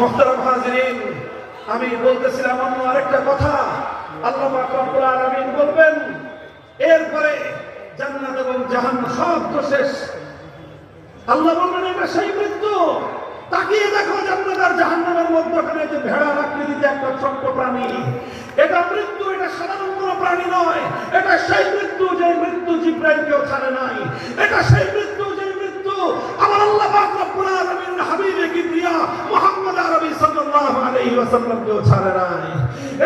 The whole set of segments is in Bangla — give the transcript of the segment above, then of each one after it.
মুহতারাম হাজিরিন, আমি বলতেছিলাম অন্য আরেকটা কথা। আল্লাহ পাক রব্বুল আলামিন বলবেন এরপরে জান্নাত এবং জাহান্নাম সব তো শেষ। আল্লাহ বলবেন এটা সেই মৃত্যু। তাকিয়ে দেখো জান্নাত আর জাহান্নামের মধ্যখানে যে ভেড়ার আকৃতিতে একটা ছোট্ট প্রাণী, এটা মৃত্যু। এটা সাধারণ কোনো প্রাণী নয়। এটা সেই মৃত্যু যে মৃত্যু জিব্রাইলকেও ছাড়ে নাই। এটা সেই মৃত্যু যে মৃত্যু আমার আল্লাহ পাক রব্বুল আলামিনের হাবিবে কিবরিয়া মুহাম্মদ আরবি সাল্লাল্লাহু আলাইহি ওয়াসাল্লামকেও ছাড়ে নাই।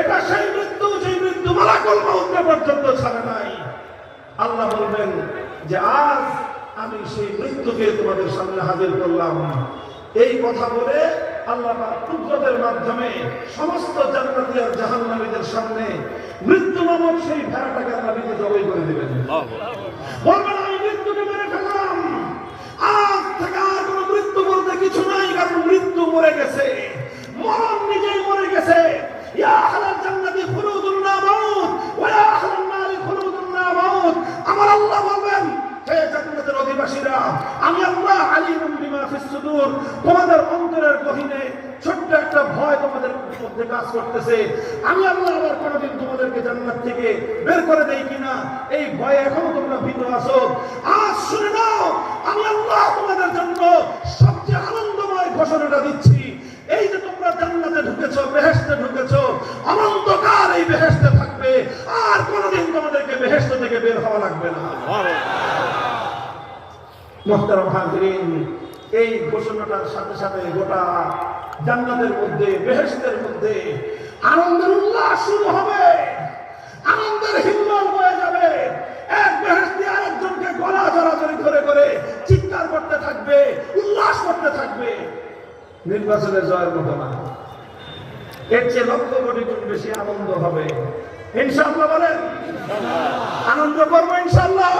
এটা সেই মৃত্যু যে মৃত্যু মালাকুল মউতকে পর্যন্ত ছাড়ে নাই। আল্লাহ বলবেন যে আজ আমি সেই মৃত্যুকে তোমাদের সামনে হাজির করলাম। এই কথা বলে আল্লাহ পাক কুদরতের মাধ্যমে সমস্ত জান্নাতি আর জাহান্নামীদের সামনে মৃত্যু নামক সেই ভেড়াটাকে আল্লাহ নিজে জবাই করে দিবেন। বলবেন আমি মৃত্যুকে মেরে ফেললাম। আজ থেকে আর কোনো মৃত্যু বলতে কিছু নাই, কারণ মৃত্যু মরে গেছে। মরণ নিজেই মরে গেছে। ইয়া আহলাল জান্নাতি খুলুদুন লা মাউত ওয়া ইয়া আহলান নারি খুলুদুন লা মাউত। আমার আল্লাহ বলবেন হে জান্নাতের অধিবাসীরা, আমি আল্লাহ আলিমুম বিমা ফিস সুদূর। তোমাদের অন্তরের গহীনে ছোট্ট একটা ভয় তোমাদের মধ্যে কাজ করতেছে। আমি আল্লাহ আবার কোনোদিন তোমাদেরকে জান্নাত থেকে বের করে দেই কিনা এই ভয়ে এখনো তোমরা ভীত আছো। আজ শুনে নাও, আমি আল্লাহ তোমাদের জন্য সবচেয়ে আনন্দময় ঘোষণাটা দিচ্ছি। এই যে তোমরা জান্নাতে ঢুকেছো, বেহেশতে ঢুকেছো, অনন্তকাল এই বেহেশতে থাকবে। আর কোনোদিন তোমাদেরকে বেহেশত থেকে বের হওয়া লাগবে না। মুহতারাম হাজিরিন, এই ঘোষণাটার সাথে সাথে গোটা জান্নাতের মধ্যে, বেহেশতের মধ্যে আনন্দের উল্লাস শুরু হবে। আনন্দের হিল্লোল বয়ে যাবে। এক বেহেশতি আরেকজনকে গলা জড়াজড়ি ধরে করে চিৎকার করতে থাকবে, উল্লাস করতে থাকবে। নির্বাচনে জয়ের মতো না, এর চেয়ে লক্ষ কোটি গুণ বেশি আনন্দ হবে। ইনশাআল্লাহ বলেন, আনন্দ করবো ইনশাআল্লাহ।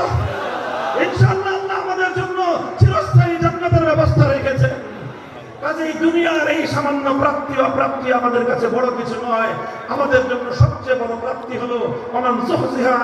ইনশাআল্লাহ আল্লাহ আমাদের জন্য চিরস্থায়ী জান্নাতের ব্যবস্থা রেখেছেন। কাজেই দুনিয়ার এই সামান্য প্রাপ্তি অপ্রাপ্তি আমাদের কাছে বড় কিছু নয়। আমাদের জন্য সবচেয়ে বড় প্রাপ্তি হলো অমান সুহজিহা